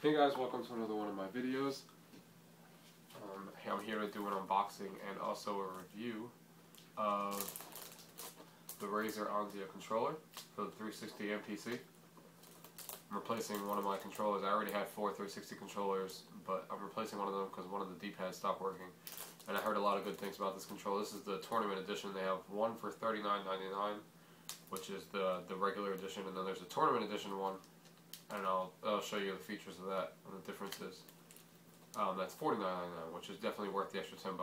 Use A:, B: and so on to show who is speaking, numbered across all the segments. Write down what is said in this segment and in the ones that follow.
A: Hey guys, welcome to another one of my videos. I'm here to do an unboxing and also a review of the Razer Onza controller for the 360 and PC. I'm replacing one of my controllers. I already had 4 360 controllers, but I'm replacing one of them because one of the D-pads stopped working. And I heard a lot of good things about this controller. This is the tournament edition. They have one for $39.99, which is the regular edition, and then there's a tournament edition one. And I'll show you the features of that and the differences. That's $49.99, which is definitely worth the extra $10.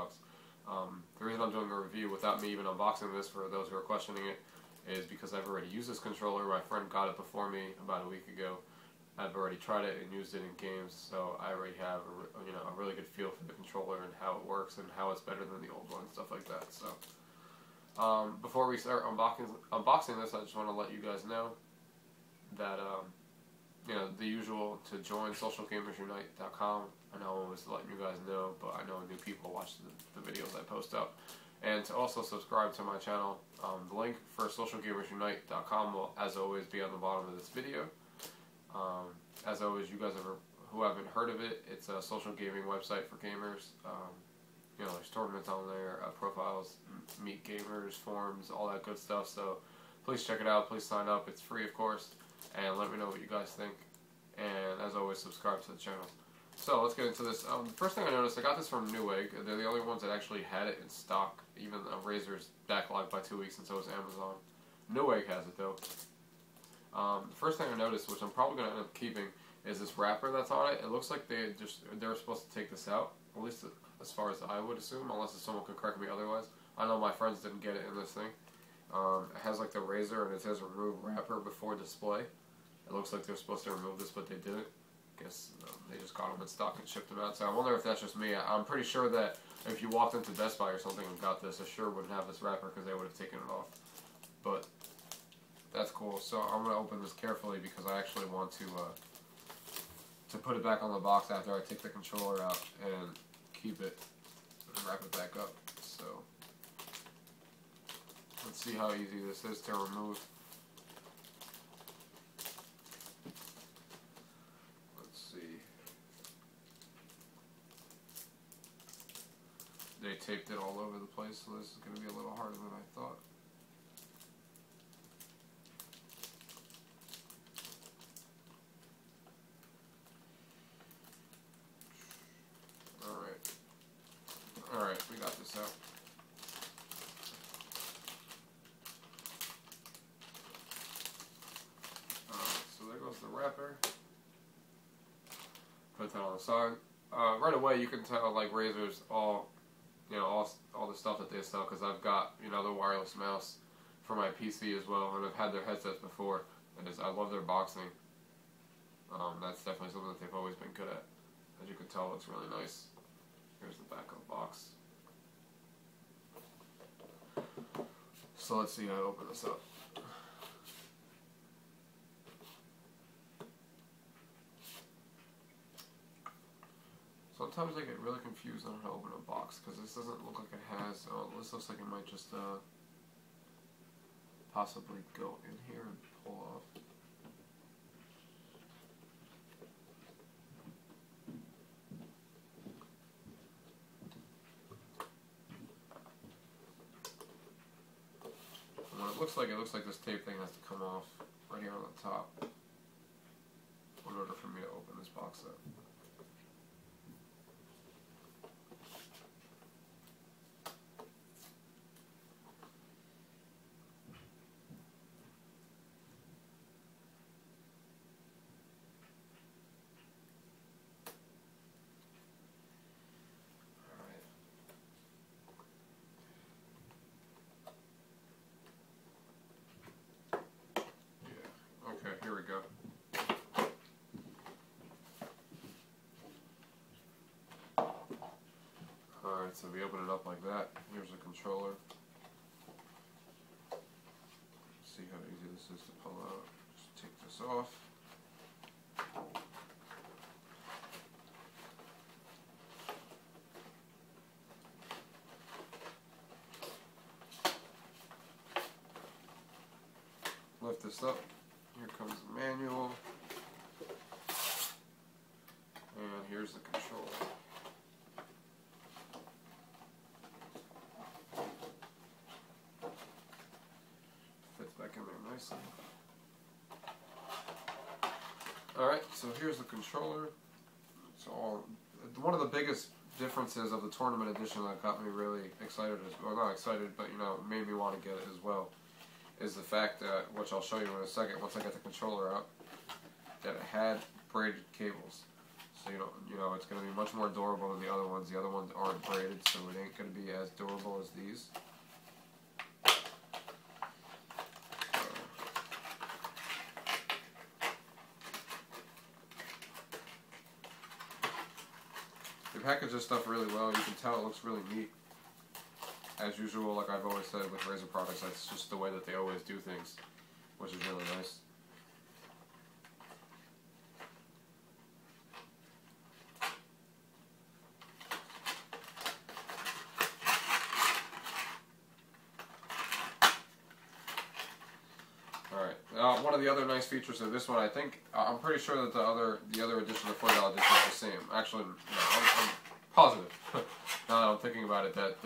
A: The reason I'm doing a review without me even unboxing this, for those who are questioning it, is because I've already used this controller. My friend got it before me about a week ago. I've already tried it and used it in games, so I already have a really good feel for the controller and how it works and how it's better than the old one and stuff like that. So before we start unboxing this, I just want to let you guys know that the usual, to join socialgamersunite.com. I know I'm always letting you guys know, but I know new people watch the videos I post up. And to also subscribe to my channel. The link for socialgamersunite.com will, as always, be on the bottom of this video. As always, you guys who haven't heard of it, it's a social gaming website for gamers. There's tournaments on there, profiles, meet gamers, forums, all that good stuff. So please check it out. Please sign up. It's free, of course. And let me know what you guys think. And as always, subscribe to the channel. So let's get into this. The first thing I noticed, I got this from Newegg. They're the only ones that actually had it in stock. Even Razer's backlogged by 2 weeks, and so is Amazon. Newegg has it though. The first thing I noticed, which I'm probably going to end up keeping, is this wrapper that's on it. It looks like they were supposed to take this out, at least as far as I would assume, unless someone could correct me otherwise. I know my friends didn't get it in this thing. It has like the Razer, and it says remove wrapper before display. It looks like they're supposed to remove this, but they didn't. I guess they just got them in stock and shipped them out. So I wonder if that's just me. I'm pretty sure that if you walked into Best Buy or something and got this, I sure wouldn't have this wrapper because they would have taken it off. But that's cool. So I'm going to open this carefully because I actually want to put it back on the box after I take the controller out and keep it and wrap it back up. So let's see how easy this is to remove. Let's see. They taped it all over the place, so this is going to be a little harder than I thought. Alright, we got this out. So there goes the wrapper. Put that on the side. Right away you can tell like Razer's all the stuff that they sell, because I've got the wireless mouse for my PC as well, and I've had their headsets before, and I love their boxing. That's definitely something that they've always been good at. As you can tell, it looks really nice. Here's the back of the box. So let's see how to open this up. Sometimes I get really confused on how to open a box, because this doesn't look like it has, this looks like it might just possibly go in here and pull off. It looks like this tape thing has to come off right here on the top in order for me to open this box up. Okay, here we go. Alright, so we open it up like that. Here's the controller. See how easy this is to pull out. Just take this off. Lift this up. Here comes the manual. here's the controller. Fits back in there nicely. Alright, so here's the controller. So one of the biggest differences of the tournament edition that got me really excited, well, not excited, but you know, made me want to get it as well, is the fact that, which I'll show you in a second once I get the controller out, that it had braided cables. So you know it's going to be much more durable than the other ones. The other ones aren't braided, so it ain't going to be as durable as these. They package this stuff really well. You can tell it looks really neat. As usual, like I've always said with Razer products, that's just the way that they always do things, which is really nice. Alright, one of the other nice features of this one, I think, I'm pretty sure that the other edition, the $40 edition, is the same. Actually, no, I'm positive. Now that I'm thinking about it, that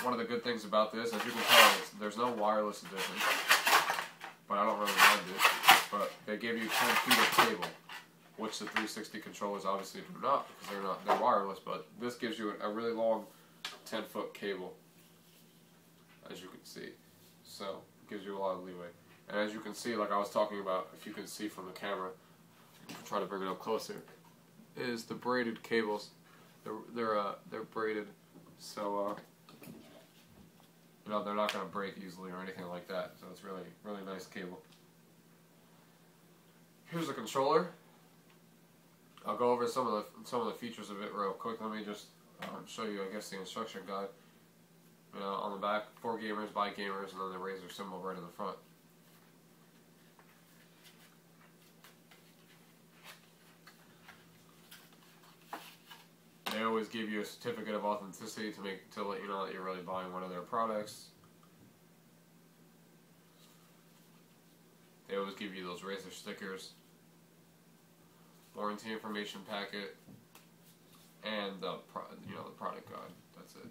A: one of the good things about this, as you can tell, there's no wireless edition, but I don't really mind it. But they give you 10 feet of cable, which the 360 controllers obviously do not, because they're wireless. But this gives you a really long 10-foot cable, as you can see. So it gives you a lot of leeway. And as you can see, like I was talking about, if you can see from the camera, you can try to bring it up closer, is the braided cables. They're braided, so you know, they're not going to break easily or anything like that. So it's really nice cable. Here's the controller. I'll go over some of the features of it real quick. Let me just show you, I guess, the instruction guide. You know, on the back, for gamers, by gamers, and then the Razer symbol right in the front. They always give you a certificate of authenticity to let you know that you're really buying one of their products. They always give you those Razer stickers, warranty information packet, and the product guide. That's it.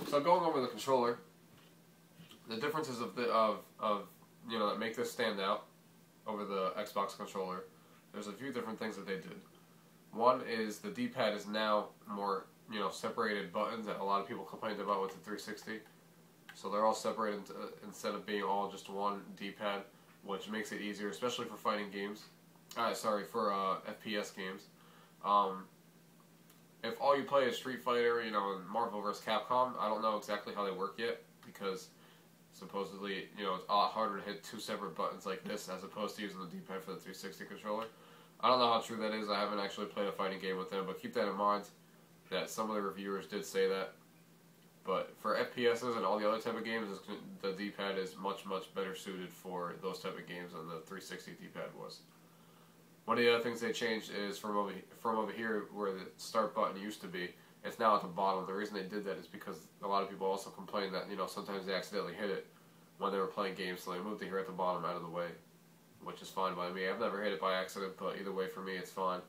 A: So going over the controller, the differences of you know, that make this stand out over the Xbox controller. There's a few different things that they did. One is the D-pad is now more, you know, separated buttons that a lot of people complained about with the 360. So they're all separated instead of being all just one D-pad, which makes it easier, especially for fighting games. For FPS games. If all you play is Street Fighter, you know, and Marvel vs. Capcom, I don't know exactly how they work yet, because supposedly, you know, it's a lot harder to hit two separate buttons like this as opposed to using the D-pad for the 360 controller. I don't know how true that is. I haven't actually played a fighting game with them, but keep that in mind that some of the reviewers did say that. But for FPSs and all the other type of games, the D-pad is much better suited for those type of games than the 360 D-pad was. One of the other things they changed is from over here where the start button used to be, it's now at the bottom. The reason they did that is because a lot of people also complain that, you know, sometimes they accidentally hit it when they were playing games, so they moved it here at the bottom out of the way, which is fine by me. I've never hit it by accident, but either way for me it's fine.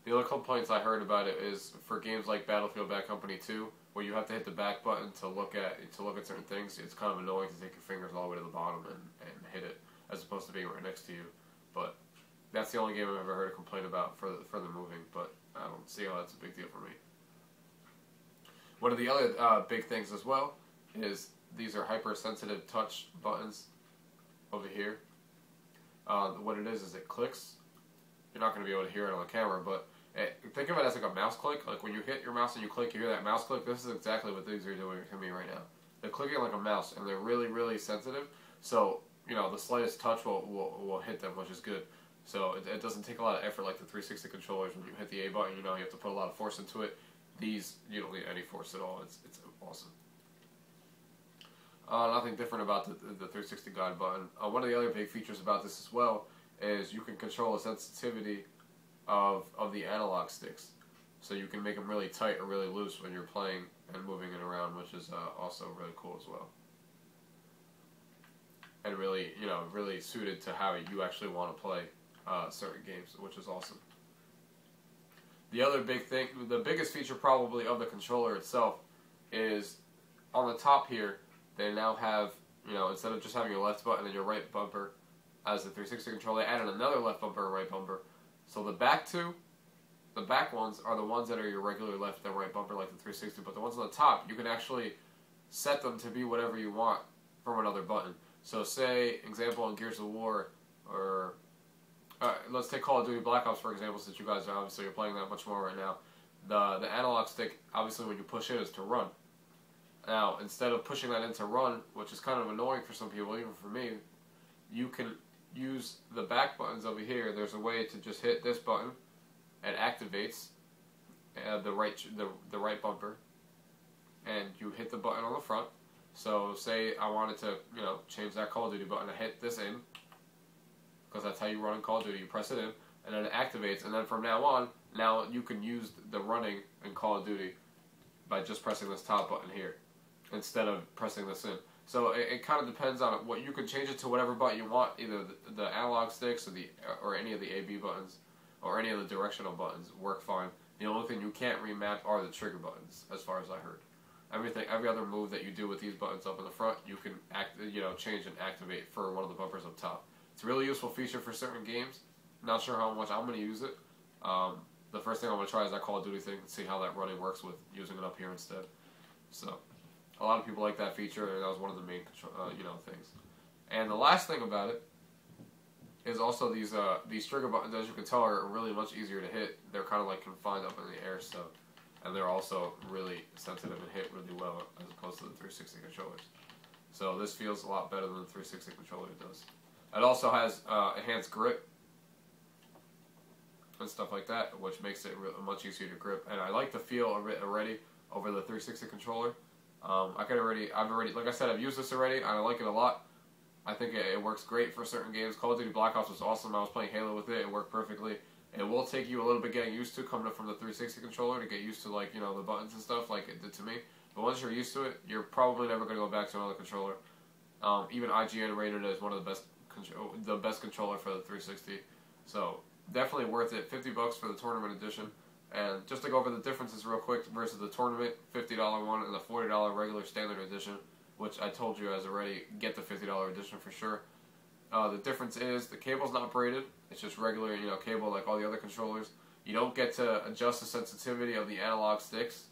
A: The other complaints I heard about it is for games like Battlefield Bad Company 2, where you have to hit the back button to look at certain things. It's kind of annoying to take your fingers all the way to the bottom and hit it, as opposed to being right next to you. But that's the only game I've ever heard a complaint about for the moving, but I don't see how that's a big deal for me. One of the other big things as well is these are hypersensitive touch buttons over here. What it is it clicks. You're not going to be able to hear it on the camera, but think of it as like a mouse click. Like when you hit your mouse and you click, you hear that mouse click. This is exactly what these are doing to me right now. They're clicking like a mouse, and they're really sensitive. So, you know, the slightest touch will hit them, which is good. So it doesn't take a lot of effort like the 360 controllers. When you hit the A button, you know, you have to put a lot of force into it. These, you don't need any force at all. It's awesome. Nothing different about the 360 guide button. One of the other big features about this as well is you can control the sensitivity of the analog sticks. So you can make them really tight or really loose when you're playing and moving it around, which is also really cool as well. And really, you know, really suited to how you actually want to play certain games, which is awesome. The other big thing, the biggest feature probably of the controller itself is on the top here, they now have, instead of just having your left button and your right bumper as the 360 controller, they added another left bumper and right bumper. So the back ones are the ones that are your regular left and right bumper like the 360, but the ones on the top, you can actually set them to be whatever you want from another button. So say, example in Gears of War, or let's take Call of Duty Black Ops for example, since you guys are obviously you're playing that much more right now. The analog stick, obviously when you push it, is to run. Now, instead of pushing that in to run, which is kind of annoying for some people, even for me, you can use the back buttons over here. There's a way to just hit this button. It activates the right bumper, and you hit the button on the front. So say I wanted to change that Call of Duty button, I hit this in, because that's how you run in Call of Duty. You press it in, and then it activates, and then from now on, now you can use the running in Call of Duty by just pressing this top button here instead of pressing this in. So it kind of depends on what you can change it to whatever button you want, either the analog sticks or any of the AB buttons or any of the directional buttons work fine. The only thing you can't remap are the trigger buttons, as far as I heard. Every other move that you do with these buttons up in the front, you can change and activate for one of the bumpers up top. It's a really useful feature for certain games. Not sure how much I'm going to use it. The first thing I'm going to try is that Call of Duty thing and see how that running works with using it up here instead. So, a lot of people like that feature, and that was one of the main things. And the last thing about it is also these trigger buttons, as you can tell, are really much easier to hit. They're kind of like confined up in the air, so, and they're also really sensitive and hit really well as opposed to the 360 controllers. So this feels a lot better than the 360 controller does. It also has enhanced grip and stuff like that, which makes it much easier to grip. And I like the feel of it already over the 360 controller. I've already, like I said, I've used this already, and I like it a lot. I think it works great for certain games. Call of Duty Black Ops was awesome. I was playing Halo with it. It worked perfectly. It will take you a little bit getting used to coming up from the 360 controller to get used to the buttons and stuff like it did to me. But once you're used to it, you're probably never going to go back to another controller. Even IGN rated it as one of the best controller for the 360. So definitely worth it. $50 for the tournament edition. And just to go over the differences real quick versus the tournament $50 one and the $40 regular standard edition, which I told you guys already, get the $50 edition for sure. The difference is the cable's not braided. It's just regular, cable like all the other controllers. You don't get to adjust the sensitivity of the analog sticks.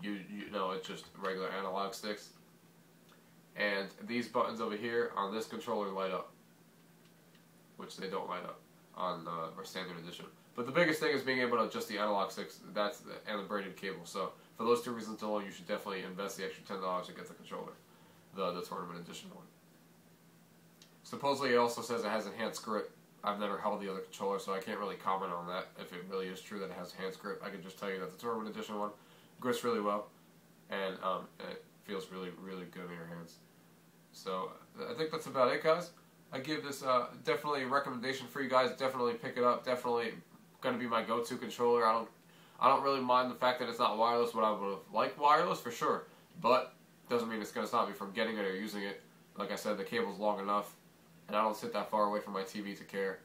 A: It's just regular analog sticks. And these buttons over here on this controller light up, which they don't light up on our standard edition. But the biggest thing is being able to adjust the analog sticks, and the braided cable. So for those two reasons alone, you should definitely invest the extra $10 to get the controller, the tournament edition one. Supposedly it also says it has enhanced grip. I've never held the other controller, so I can't really comment on that. If it really is true that it has enhanced grip, I can just tell you that the tournament edition one grips really well, and it feels really, really good in your hands. So I think that's about it, guys. I give this definitely a recommendation for you guys. Definitely pick it up. Definitely going to be my go-to controller. I don't really mind the fact that it's not wireless. What I would have liked wireless for sure, but doesn't mean it's going to stop me from getting it or using it. Like I said, the cable's long enough, and I don't sit that far away from my TV to care.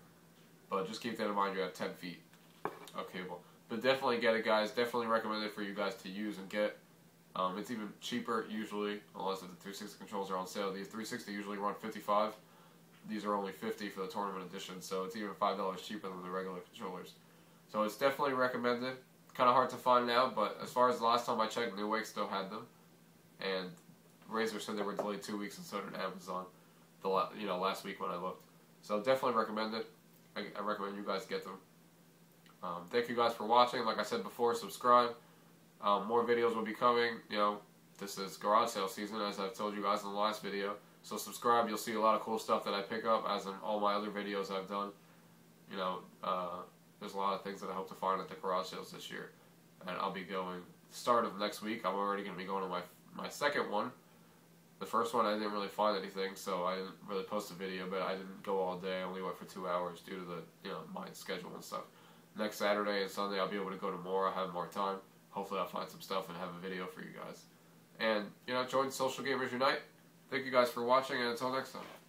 A: But just keep that in mind. You're at 10 feet of cable. But definitely get it, guys. Definitely recommend it for you guys to use and get. It's even cheaper usually, unless if the 360 controls are on sale. These 360 usually run $55. These are only $50 for the tournament edition, so it's even $5 cheaper than the regular controllers. So it's definitely recommended. Kind of hard to find now, but as far as the last time I checked, New Wake still had them, and Razer said they were delayed 2 weeks, and so did Amazon. Last week when I looked. So definitely recommend it. I recommend you guys get them. Thank you guys for watching. Like I said before, subscribe. More videos will be coming. This is garage sale season, as I've told you guys in the last video. So subscribe. You'll see a lot of cool stuff that I pick up, as in all my other videos I've done. There's a lot of things that I hope to find at the garage sales this year. And I'll be going, start of next week, I'm already going to be going to my second one. The first one I didn't really find anything, so I didn't really post a video, but I didn't go all day. I only went for 2 hours due to the, my schedule and stuff. Next Saturday and Sunday I'll be able to go to more. I'll have more time. Hopefully I'll find some stuff and have a video for you guys. And, join Social Gamers Unite. Thank you guys for watching, and until next time.